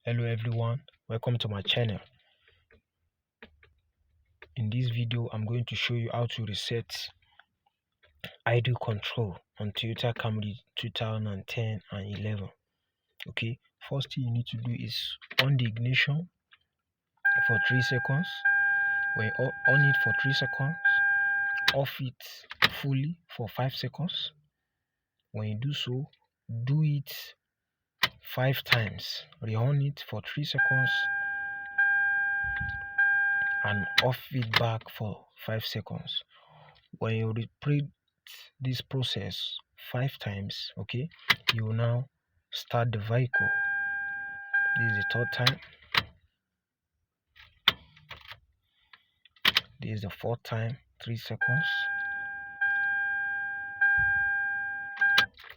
Hello everyone, welcome to my channel. In this video I'm going to show you how to reset idle control on Toyota Camry 2010 and 11. Okay, first thing you need to do is on the ignition for 3 seconds. When you on it for 3 seconds, off it fully for 5 seconds. When you do so, do it 5 times. Re-on it for 3 seconds and off it back for 5 seconds. When you repeat this process 5 times, okay, you will now start the vehicle. This is the third time. This is the fourth time, 3 seconds.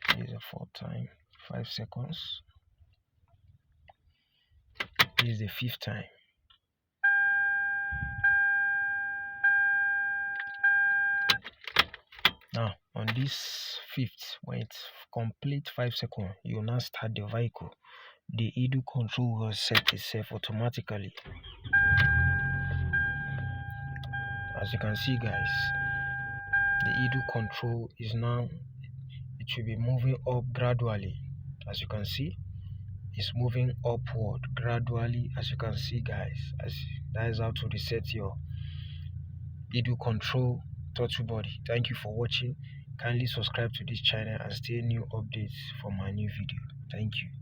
This is the fourth time, 5 seconds. This is the fifth time. Now on this fifth, when it's complete 5 seconds, you will now start the vehicle. The idle control will set itself automatically. As you can see guys, the idle control is now, it should be moving up gradually. As you can see, it's moving upward gradually. As you can see guys, that is how to reset your idle control throttle body. Thank you for watching. Kindly subscribe to this channel and stay new updates for my new video. Thank you.